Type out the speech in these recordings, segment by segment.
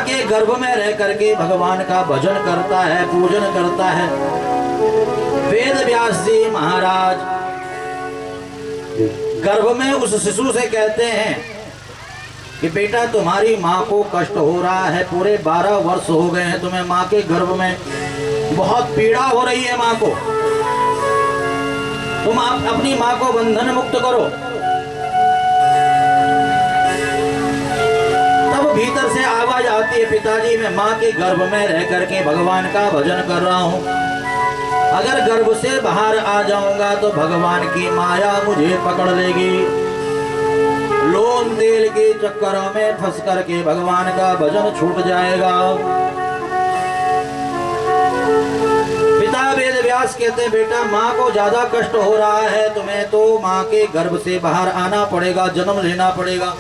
के गर्भ में रह करके भगवान का भजन करता है, पूजन करता है। वेद व्यास जी महाराज गर्भ में उस शिशु से कहते हैं कि बेटा तुम्हारी माँ को कष्ट हो रहा है, पूरे 12 वर्ष हो गए हैं तुम्हें माँ के गर्भ में, बहुत पीड़ा हो रही है माँ को, तुम अपनी माँ को बंधन मुक्त करो। तब भीतर से आवाज आती है, पिताजी मैं माँ के गर्भ में रह करके भगवान का भजन कर रहा हूँ, अगर गर्भ से बाहर आ जाऊंगा तो भगवान की माया मुझे पकड़ लेगी, लोन तेल के चक्करों में फंस करके भगवान का भजन छूट जाएगा। पिता वेद व्यास कहते हैं बेटा माँ को ज्यादा कष्ट हो रहा है, तुम्हें तो माँ के गर्भ से बाहर आना पड़ेगा, जन्म लेना पड़ेगा।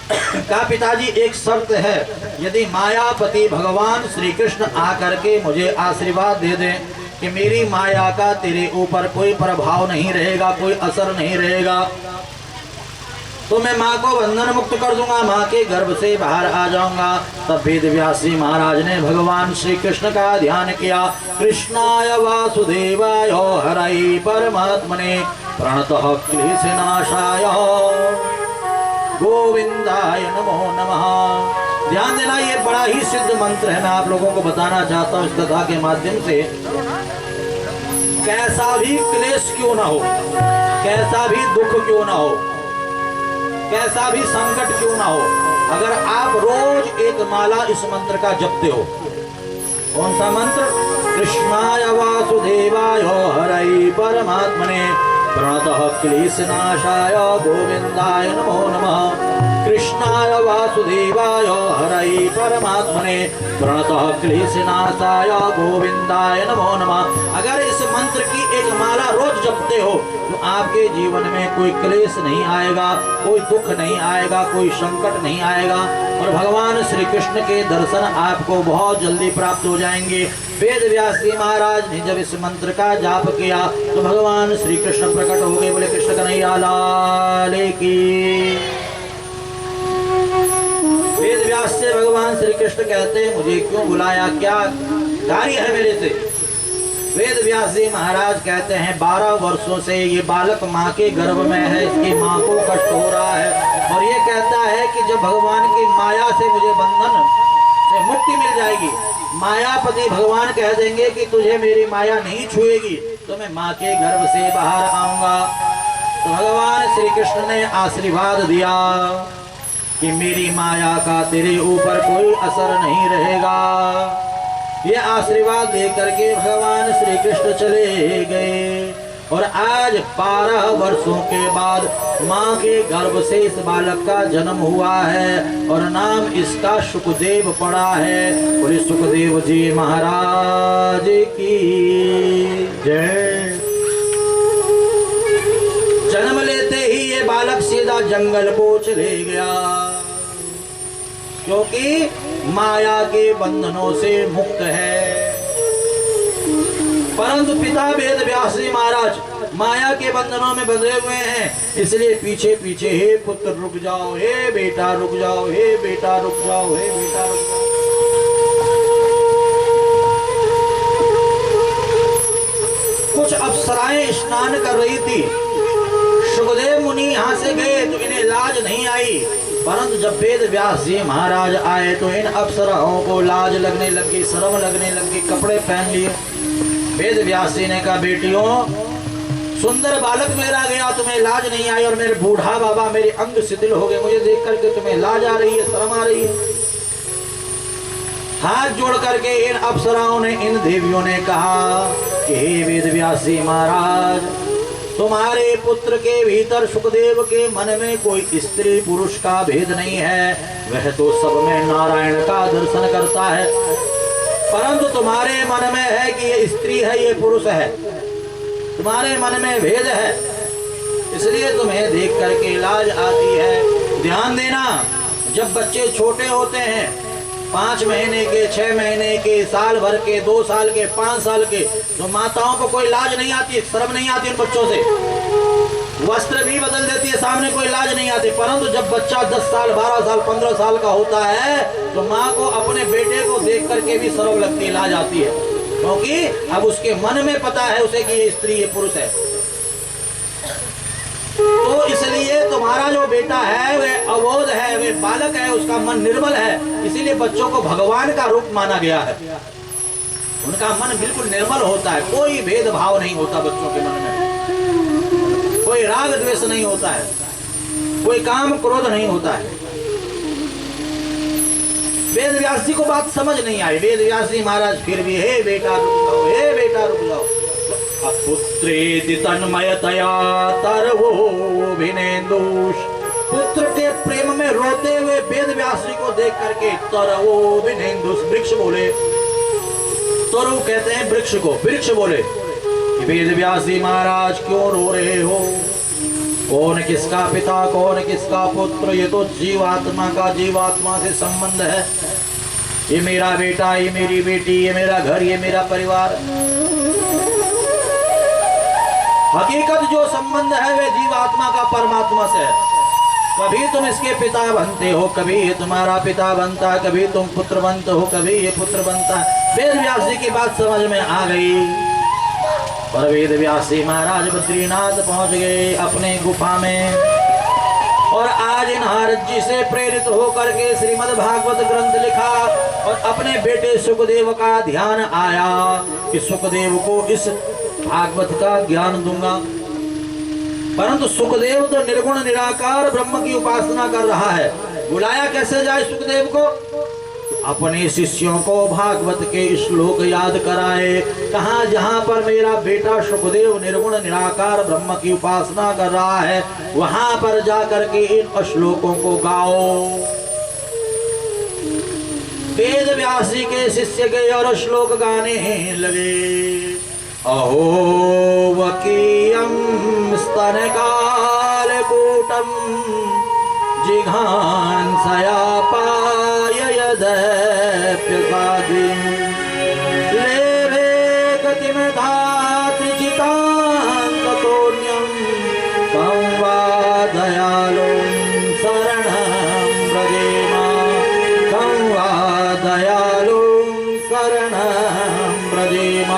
कहा पिताजी एक शर्त है, यदि मायापति भगवान श्री कृष्ण आकर के मुझे आशीर्वाद दे दें कि मेरी माया का तेरे ऊपर कोई प्रभाव नहीं रहेगा, कोई असर नहीं रहेगा, तो मैं माँ को बंधन मुक्त कर दूंगा, माँ के गर्भ से बाहर आ जाऊंगा। तब वेद व्यास जी महाराज ने भगवान श्री कृष्ण का ध्यान किया। कृष्णाय वासुदेवाय हरये परमात्मने प्रणतः क्लेशनाशाय गोविंदाय नमो नमः। ध्यान देना, ये बड़ा ही सिद्ध मंत्र है, मैं आप लोगों को बताना चाहता हूँ इस कथा के माध्यम से। कैसा भी क्लेश क्यों ना हो, कैसा भी दुख क्यों ना हो, कैसा भी संकट क्यों ना हो, अगर आप रोज एक माला इस मंत्र का जपते हो। कौन सा मंत्र? कृष्णाय वासुदेवाय हरये परमात्मने प्रणतः क्लेशनाशाय गोविंदाय नमो नमः। कृष्णाय वासुदेवाय हरये परमात्मने प्रणतः क्लेशनाशाय गोविंदाय नमो नमः। अगर इस मंत्र की एक माला रोज जपते हो तो आपके जीवन में कोई क्लेश नहीं आएगा, कोई दुख नहीं आएगा, कोई संकट नहीं आएगा, और भगवान श्री कृष्ण के दर्शन आपको बहुत जल्दी प्राप्त हो जाएंगे। वेद व्यास जी महाराज ने जब इस मंत्र का जाप किया तो भगवान श्री कृष्ण प्रकट हो गए। बोले कृष्ण कन्हैया लाल की। वेद व्यास से भगवान श्री कृष्ण कहते हैं मुझे क्यों बुलाया, क्या कार्य है मेरे से? वेद व्यास जी महाराज कहते हैं 12 वर्षों से ये बालक माँ के गर्भ में है, इसकी माँ को कष्ट हो रहा है, और ये कहता है कि जब भगवान की माया से मुझे बंधन से मुक्ति मिल जाएगी, मायापति भगवान कह देंगे कि तुझे मेरी माया नहीं छुएगी, तो मैं माँ के गर्भ से बाहर आऊंगा। तो भगवान श्री कृष्ण ने आशीर्वाद दिया कि मेरी माया का तेरे ऊपर कोई असर नहीं रहेगा। ये आशीर्वाद दे करके भगवान श्री कृष्ण चले गए, और आज 12 वर्षों के बाद माँ के गर्भ से इस बालक का जन्म हुआ है, और नाम इसका सुखदेव पड़ा है। और सुखदेव जी महाराज की जय। जन्म लेते ही ये बालक सीधा जंगल को चले गया, क्योंकि माया के बंधनों से मुक्त है। परंतु पिता वेद व्यास जी महाराज माया के बंधनों में बंधे हुए हैं, इसलिए पीछे पीछे हे पुत्र रुक जाओ, हे बेटा रुक जाओ, हे बेटा रुक जाओ, हे बेटा रुक जाओ। कुछ अप्सराएं स्नान कर रही थी, सुखदेव मुनि यहाँ से गए तो इन्हें लाज नहीं आई, परंतु जब वेद व्यास जी महाराज आए तो इन अप्सराओं को लाज लगने लगी, शर्म लगने लगी, कपड़े पहन लिए। वेद व्यास जी ने कहा बेटियों, सुंदर बालक मेरा गया, तुम्हें लाज नहीं आई, और मेरे बूढ़ा बाबा मेरे अंग शिथिल हो गए, मुझे देख करके तुम्हें लाज आ रही है, शर्म आ रही है। हाथ जोड़ करके इन अप्सराओं ने, इन देवियों ने कहा कि हे वेद व्यास जी महाराज, तुम्हारे पुत्र के भीतर सुखदेव के मन में कोई स्त्री पुरुष का भेद नहीं है, वह तो सब में नारायण का दर्शन करता है, परंतु तुम्हारे मन में है कि ये स्त्री है, ये पुरुष है, तुम्हारे मन में भेद है, इसलिए तुम्हें देख करके लाज आती है। ध्यान देना, जब बच्चे छोटे होते हैं, 5 महीने के, 6 महीने के, साल भर के, 2 साल के, 5 साल के, तो माताओं को कोई लाज नहीं आती, शर्म नहीं आती उन बच्चों से। वस्त्र भी बदल देती है, सामने कोई लाज नहीं आती। परंतु जब बच्चा 10 साल 12 साल 15 साल का होता है तो माँ को अपने बेटे को देख करके भी शर्म लगती है, लाज आती है, क्योंकि अब उसके मन में पता है उसे कि ये स्त्री ये पुरुष है। तो इसलिए तुम्हारा जो बेटा है वह अबोध है, वह बालक है, उसका मन निर्मल है, इसीलिए बच्चों को भगवान का रूप माना गया है। उनका मन बिल्कुल निर्मल होता है, कोई भेदभाव नहीं होता बच्चों के मन में, कोई राग द्वेष नहीं होता है, कोई काम क्रोध नहीं होता है। वेद व्यास जी को बात समझ नहीं आई। वेद व्यास जी महाराज फिर भी हे बेटा रुक जाओ, हे बेटा रुक जाओ। पुत्रेति तन्मयतया तरवोभिनेन्दुष, पुत्र के प्रेम में रोते हुए वेद व्यास जी को देख करके तरवोभिनेन्दुष, वृक्ष बोले। तरु कहते हैं वृक्ष को, वृक्ष बोले वेद व्यास जी महाराज क्यों रो रहे हो? कौन किसका पिता, कौन किसका पुत्र, ये तो जीवात्मा का जीवात्मा से संबंध है। ये मेरा बेटा, ये मेरी बेटी, ये मेरा घर, ये मेरा परिवार। हकीकत जो संबंध है वे जीवात्मा का परमात्मा से है। कभी तुम इसके पिता बनते हो, कभी ये तुम्हारा पिता बनता है, कभी तुम पुत्र बनते हो, कभी ये पुत्र बनता है। वेद व्यास जी की बात समझ में आ गई। पर वेद व्यास जी महाराज बद्रीनाथ पहुंच गए अपने गुफा में, और आज नारद जी से प्रेरित होकर के श्रीमद् भागवत ग्रंथ लिखा, और अपने बेटे सुखदेव का ध्यान आया कि सुखदेव को इस भागवत का ज्ञान दूंगा। परंतु सुखदेव तो निर्गुण निराकार ब्रह्म की उपासना कर रहा है, बुलाया कैसे जाए सुखदेव को? अपने शिष्यों को भागवत के श्लोक याद कराए। कहा जहां पर मेरा बेटा सुखदेव निर्गुण निराकार ब्रह्म की उपासना कर रहा है, वहां पर जाकर के इन श्लोकों को गाओ। वेद व्यास जी के शिष्य गए और श्लोक गाने लगे। अहो वकीयं स्तनकालकूटं जिघांसया पाययदप्यसादिं लेभे गतिं धात्रिचितां ततोऽन्यं तं वा दयालुं शरणं व्रजेम, तं वा दयालुं शरणं व्रजेम।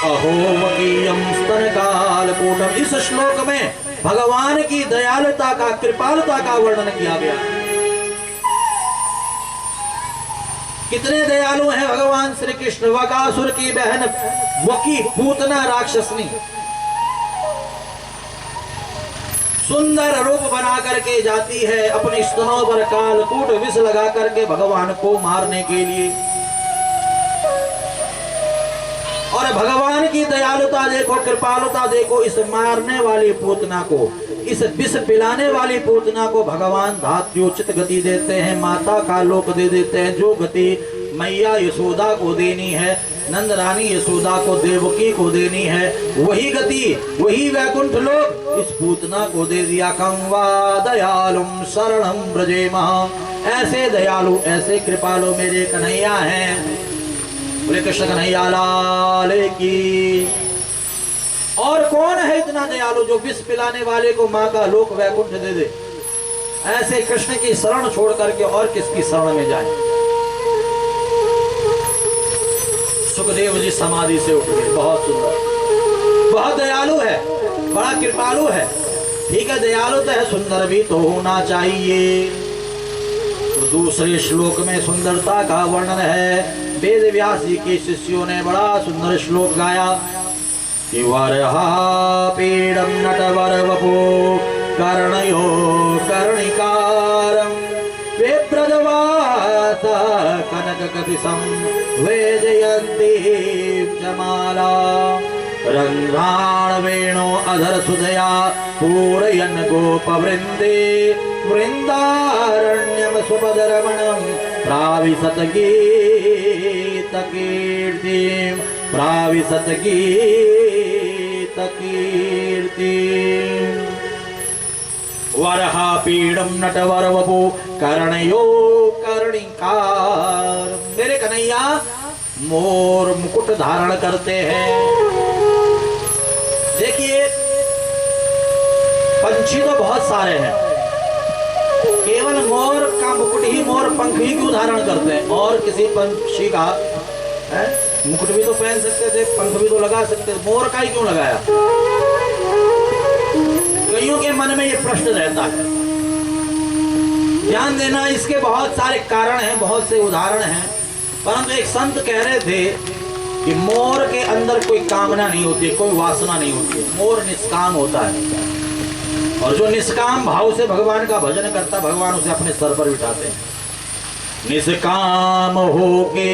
अहो वकीयं स्तनकालकूटम, इस श्लोक में भगवान की दयालुता का, कृपालुता का वर्णन किया गया। कितने दयालु हैं भगवान श्री कृष्ण। वकासुर की बहन वकी पूतना राक्षसनी सुंदर रूप बना करके जाती है अपने स्तनों पर कालकूट विष लगा करके भगवान को मारने के लिए। और भगवान की दयालुता देखो, कृपालुता देखो। इस मारने वाली पूतना को, इस विष पिलाने वाली पूतना को भगवान धात्योचित गति देते हैं, माता का लोक दे देते हैं। जो गति मैया यशोदा को देनी है, नंद रानी यशोदा को, देवकी को देनी है, वही गति, वही वैकुंठ लोक इस पूतना को दे दिया। कंवा दयालुम शरणं व्रजेम, ऐसे दयालु, ऐसे कृपालु मेरे कन्हैया हैं। बोले कृष्ण कन्हैया लाल की। और कौन है इतना दयालु जो विष पिलाने वाले को माँ का लोक वैकुंठ दे दे? ऐसे कृष्ण की शरण छोड़ करके और किसकी शरण में जाए? सुखदेव जी समाधि से उठ गए। बहुत सुंदर, बहुत दयालु है, बड़ा कृपालु है। ठीक है, दयालु तो है, सुंदर भी तो होना चाहिए। तो दूसरे श्लोक में सुंदरता का वर्णन है। वेद व्यास जी के शिष्यों ने बड़ा सुंदर श्लोक गाया कि वरहापीडं नटवरवपो कर्णयो कर्णिकारं वेब्रजवास कनककपिशं वेजयन्ती जमाला रंध्राण वेणो अधर सुधया पूरयन् गोपवृन्दे वृन्दारण्यं सुपदरमणं प्राविशत गीतकीर्तिं, प्राविशत गीतकीर्तिं। वरहापीडं नटवरवपु कर्णयो कर्णिकार, मेरे कन्हैया मोर मुकुट धारण करते हैं। देखिए पंछी तो बहुत सारे हैं, केवल मोर का मुकुट ही, मोर पंख ही क्यों धारण करते हैं? और किसी पंछी का है मुकुट भी तो पहन सकते थे, पंख भी तो लगा सकते थे, मोर का ही क्यों लगाया? कईयों के मन में ये प्रश्न रहता है। ध्यान देना, इसके बहुत सारे कारण हैं, बहुत से उदाहरण हैं, परंतु एक संत कह रहे थे कि मोर के अंदर कोई कामना नहीं होती, कोई वासना नहीं होती, मोर निष्काम होता है। और जो निष्काम भाव से भगवान का भजन करता, भगवान उसे अपने सर पर बिठाते हैं। निष्काम होके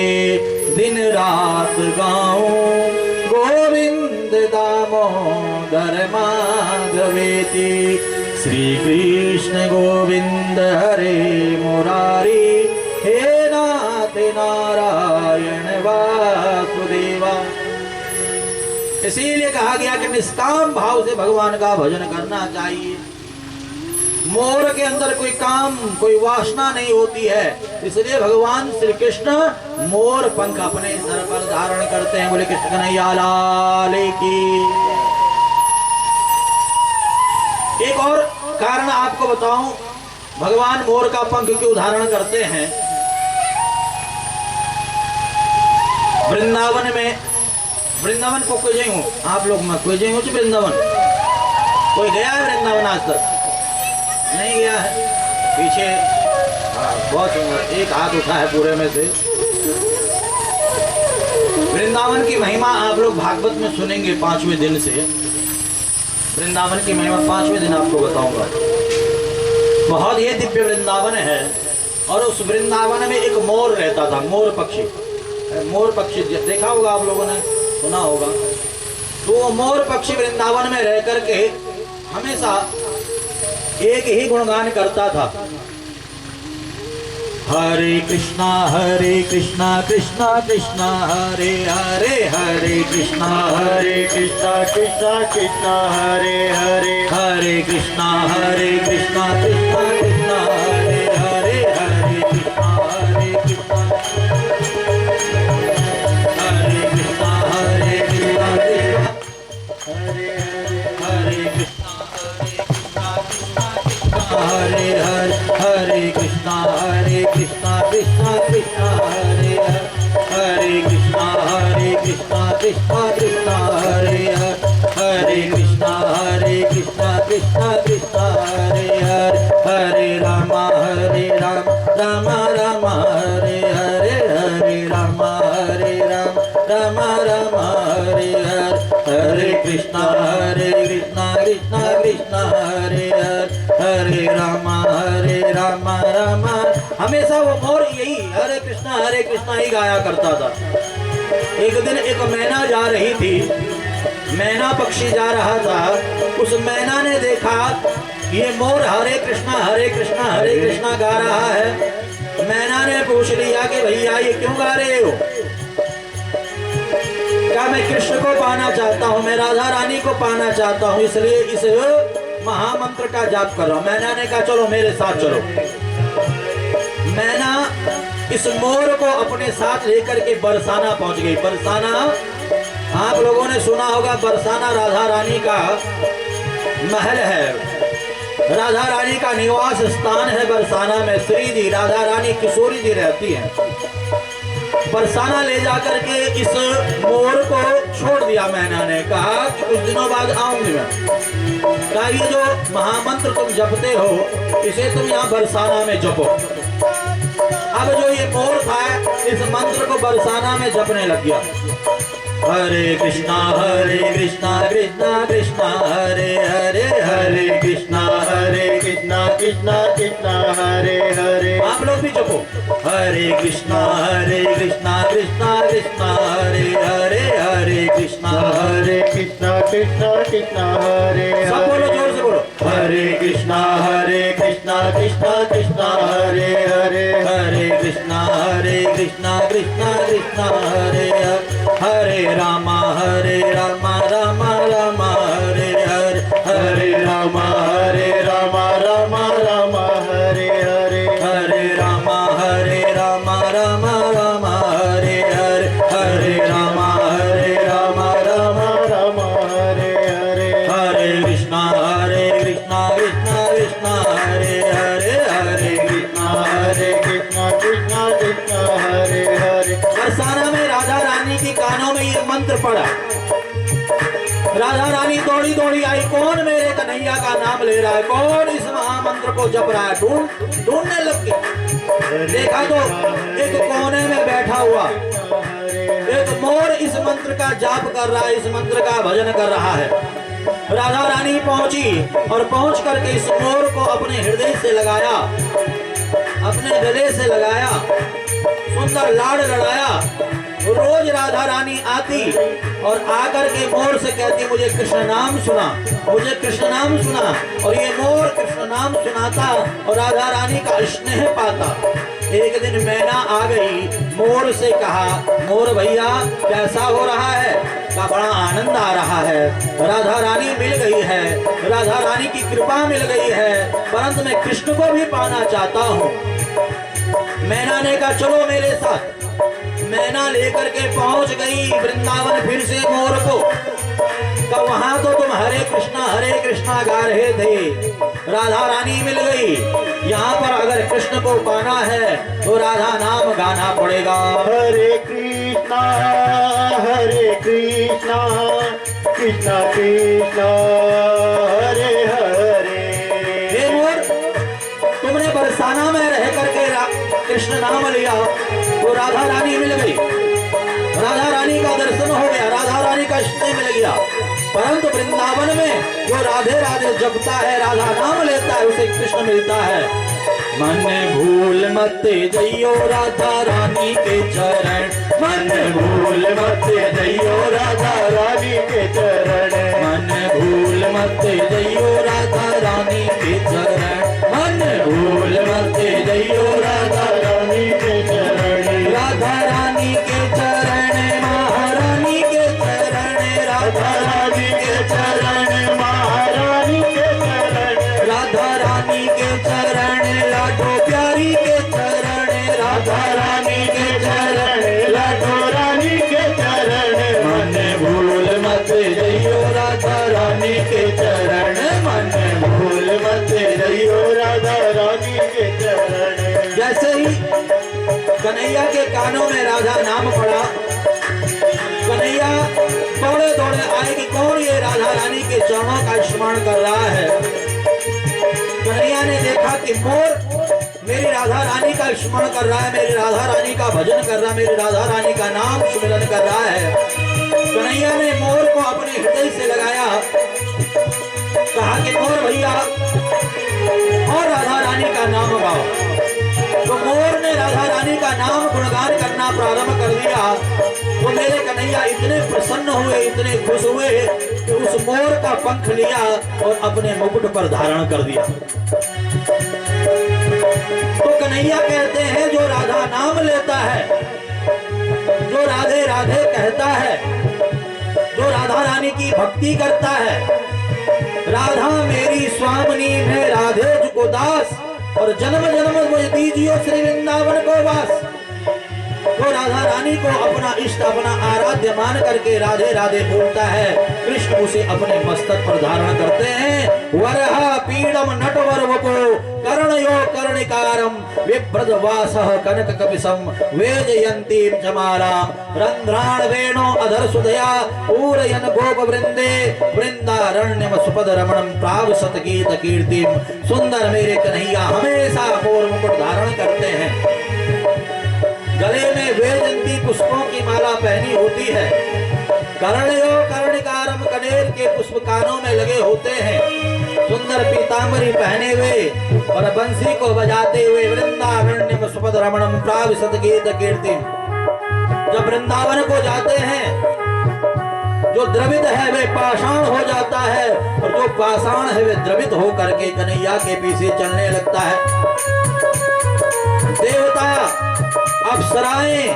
दिन रात गाऊं, गोविंद दामोदर माधवेति, श्री कृष्ण गोविंद हरे मुरारी, हे नाथ नारायण वासुदेवा। इसीलिए कहा गया कि निष्काम भाव से भगवान का भजन करना चाहिए। मोर के अंदर कोई काम, कोई वासना नहीं होती है, इसलिए भगवान श्री कृष्ण मोर पंख अपने सर पर धारण करते हैं। बोले कृष्ण कन्हैया लाल की। एक और कारण आपको बताऊं, भगवान मोर का पंख क्यों धारण करते हैं। वृंदावन में, वृंदावन को कोई जई हूँ, आप लोग मैं कोई जई हूँ वृंदावन, कोई गया है वृंदावन आज तक? नहीं गया है? पीछे बहुत सुंदर, एक हाथ उठा है पूरे में से। वृंदावन की महिमा आप लोग भागवत में सुनेंगे 5वें दिन से। वृंदावन की महिमा 5वें दिन आपको बताऊंगा। बहुत ही दिव्य वृंदावन है, और उस वृंदावन में एक मोर रहता था, मोर पक्षी। मोर पक्षी देखा होगा आप लोगों ने, सुना होगा। तो वो मोर पक्षी वृंदावन में रह करके हमेशा एक ही गुणगान करता था, हरे कृष्णा कृष्णा कृष्णा हरे हरे, हरे कृष्णा कृष्णा कृष्णा हरे हरे, हरे कृष्णा कृष्णा कृष्णा हरे हरे, हरे कृष्णा कृष्णा, हरे कृष्णा कृष्णा हरे हरे, हरे कृष्णा हरे हरे, हरे कृष्णा कृष्णा कृष्णा हरे हरे, हरे कृष्णा कृष्णा कृष्णा हरे हरे, हरे कृष्णा कृष्णा कृष्णा हरे हरे, हरे राम राम राम हरे हरे, हरे राम राम राम हरे हरे, हरे कृष्णा कृष्णा कृष्णा हरे हरे, हरे राम राम। हमेशा वो मोर यही हरे कृष्णा ही गाया करता था। एक दिन एक मैना जा रही थी, मैना पक्षी जा रहा था, उस मैना ने देखा ये मोर हरे कृष्णा गा रहा है। मैना ने पूछ लिया कि भैया ये क्यों गा रहे हो? क्या मैं कृष्ण को पाना चाहता हूँ, मैं राधा रानी को पाना चाहता हूँ, इसलिए इस महामंत्र का जाप कर रहा हूँ। मैना ने कहा चलो मेरे साथ चलो। मैना इस मोर को अपने साथ लेकर के बरसाना पहुंच गई। बरसाना आप लोगों ने सुना होगा, बरसाना राधा रानी का महल है, राधा रानी का निवास स्थान है। बरसाना में श्री जी, राधा रानी, किशोरी जी रहती हैं। बरसाना ले जाकर के इस मोर को छोड़ दिया। मैना ने कहा कि कुछ दिनों बाद आऊंगी मैं। कहा ये जो महामंत्र तुम जपते हो इसे तुम यहाँ बरसाना में जपो। अब जो ये मोर था इस मंत्र को बरसाना में जपने लग गया। हरे कृष्णा कृष्णा कृष्णा हरे हरे, हरे कृष्णा कृष्णा कृष्णा हरे हरे। आप लोग भी जपो, हरे कृष्णा कृष्णा कृष्णा हरे हरे, हरे कृष्णा कृष्णा कृष्णा हरे हरे। सब बोलो, जोर से बोलो, हरे कृष्णा कृष्णा कृष्णा हरे हरे, हरे कृष्णा कृष्णा कृष्णा हरे हरे, हरे राम राम राम हरे हरे, हरे राम राम हरे हरे, हरे राम राम राम हरे हरे, हरे राम राम हरे हरे, हरे कृष्णा कृष्ण हरे हरे। बरसाना में राधा रानी की कानों में ये मंत्र पड़ा। राधा रानी दौड़ी दौड़ी आई, कौन मेरे कन्हैया का नाम ले रहा है, कौन इस महामंत्र को जप रहा है, ढूंढने लग गई। देखा तो एक कोने में बैठा हुआ एक मोर इस मंत्र का जाप कर रहा है, इस मंत्र का भजन कर रहा है। राधा रानी पहुंची और पहुंच करके इस मोर को अपने हृदय से लगाया, अपने गले से लगाया, सुंदर लाड़ लड़ाया। रोज राधा रानी आती और आकर के मोर से कहती, मुझे कृष्ण नाम सुना, मुझे कृष्ण नाम सुना। और ये मोर कृष्ण नाम सुनाता और राधा रानी का स्नेह पाता। एक दिन मैना आ गई, मोर से कहा, मोर भैया कैसा हो रहा है? का बड़ा आनंद आ रहा है, राधा रानी मिल गई है, राधा रानी की कृपा मिल गई है, परंतु मैं कृष्ण को भी पाना चाहता हूँ। मैना ने कहा चलो मेरे साथ। मैना लेकर के पहुंच गई वृंदावन फिर से मोर को। तो वहां तो तुम हरे कृष्णा गा रहे थे, राधा रानी मिल गई। यहाँ पर अगर कृष्ण को पाना है तो राधा नाम गाना पड़ेगा। हरे कृष्णा कृष्णा कृष्णा हरे हरे। हे मोर, तुमने बरसाना में रह करके कृष्ण नाम लिया तो राधा रानी मिल गई, राधा रानी का दर्शन हो गया, राधा रानी का स्नेह मिल गया। परंतु वृंदावन में जो राधे राधे जपता है, राधा नाम लेता है, उसे कृष्ण मिलता है। मन भूल मत जइयो राधा रानी के चरण, मन भूल मत जइयो राधा रानी के चरण, मन भूल मत जइयो राधा रानी के चरण, मन भूल मत जइयो राधा रानी के चरण। राधा रानी के चरण, महारानी के चरण, राधा रानी के चरण, महारानी के चरण, राधा रानी के चरण, लाडो प्यारी के चरण, राधा रानी के चरण, लाडो रानी के चरण। मन भूल मत जइयो राधा रानी के चरण, मन भूल मत जइयो राधा रानी के चरण। जैसे ही कन्हैया के कानों में राधा नाम पड़ा, कन्हैया दौड़े दौड़े आए कि कौन ये राधा रानी के चरणों का स्मरण कर रहा है। कन्हैया ने देखा कि मोर मेरी राधा रानी का स्मरण कर रहा है, मेरी राधा रानी का भजन कर रहा है, मेरी राधा रानी का नाम सुमिरन कर रहा है। कन्हैया ने मोर को अपने हृदय से लगाया, कहा कि मोर भैया और राधा रानी का नाम गाओ। तो मोर ने राधा रानी का नाम गुणगान करना प्रारंभ कर दिया। तो मेरे कन्हैया इतने प्रसन्न हुए, इतने खुश हुए कि उस मोर का पंख लिया और अपने मुकुट पर धारण कर दिया। तो कन्हैया कहते हैं जो राधा नाम लेता है, जो राधे राधे कहता है, जो राधा रानी की भक्ति करता है, राधा मेरी स्वामिनी है राधे जुको दास, और जन्म जन्म मुझे दीजियो श्री वृंदावन को वास। तो राधा रानी को अपना इष्ट, अपना आराध्य मान करके राधे राधे बोलता है। कृष्ण उसे अपने मस्तक पर धारण करते हैं। वरहा पीडम नटवर वपो कर्णयो कर्णिकारम विभ्रद वासः कनक कपिसम वेजयंतीम जमालाम रंध्राण वेणो अधर सुधया पूरयन गोप वृंदे वृंदारण्यम सुपद रमणम प्रावसत गीत कीर्तिम। सुंदर मेरे कन्हैया हमेशा मोर मुकुट धारण करते हैं, गले में वेजंती पुष्पों की माला पहनी होती है, कर्णयो कर्णिकारम कनेर के पुष्प कानों में लगे होते हैं, सुंदर पीतांबरी पहने हुए और बंसी को बजाते हुए वृंदारण्य में सुपद रमणम प्राविशत गीत कीर्ति। जब वृंदावन को जाते हैं, जो द्रवित है वे पाषाण हो जाता है और जो पाषाण है वे द्रवित हो करके कन्हैया के पीछे चलने लगता है। देवता, अप्सराएं,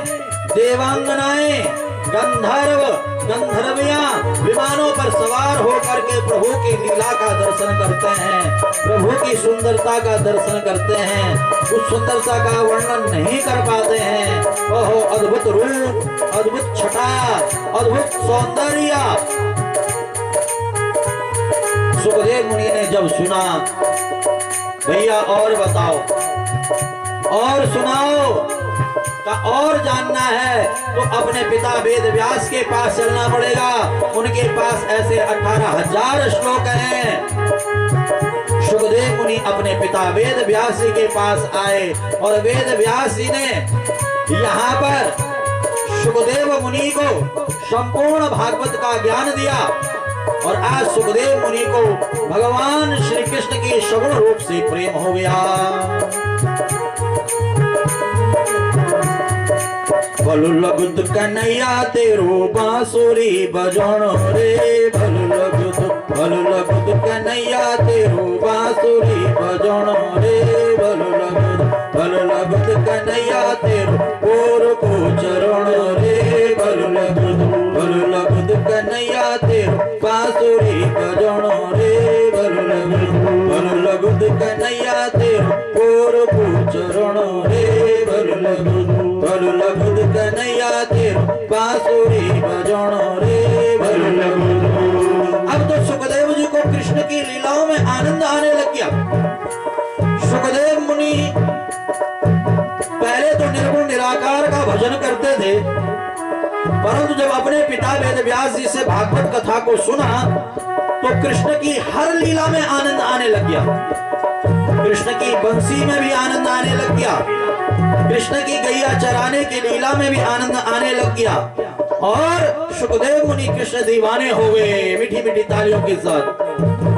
देवांगनाएं, गंधर्व, गंधर्वियां विमानों पर सवार होकर के प्रभु की लीला का दर्शन करते हैं, प्रभु की सुंदरता का दर्शन करते हैं। उस सुंदरता का वर्णन नहीं कर पाते हैं। ओहो अद्भुत रूप, अद्भुत छटा, अद्भुत सौंदर्य। सुखदेव मुनि ने जब सुना, भैया और बताओ और सुनाओ, का और जानना है तो अपने पिता वेद व्यास के पास चलना पड़ेगा। उनके पास ऐसे 18,000 श्लोक हैं। सुखदेव मुनि अपने पिता वेद व्यास जी के पास आए और वेद व्यास जी ने यहाँ पर सुखदेव मुनि को संपूर्ण भागवत का ज्ञान दिया और आज सुखदेव मुनि को भगवान श्री कृष्ण के सगुण रूप से प्रेम हो गया। भलु लगुत कन्हैया तेरो बांसुरी बजाणो रे, भलु लगुत कन्हैया तेरो बांसुरी बजाणो रे, भलु लगुत कन्हैया तेरो गोर को चरणो रे, भलु लगुत कन्हैया तेरो बांसुरी बजाणो रे, भलु लगुत कन्हैया तेरो गोर को चरणो रे, भलु लगुत कन्हैया तेरो बांसुरी बजाणो रे, भलु लगुत। अब तो सुखदेव जी को कृष्ण की लीलाओं में आनंद आने लग गया। सुखदेव मुनि पहले तो निर्गुण निराकार का भजन करते थे, परंतु जब अपने पिता वेद व्यास जी से भागवत कथा को सुना तो कृष्ण की हर लीला में आनंद आने लग गया। कृष्ण की बंसी में भी आनंद आने लग गया, कृष्ण की गैया चराने की लीला में भी आनंद आने लग गया और सुखदेव मुनि कृष्ण दीवाने हो गए मीठी मीठी तालियों के साथ।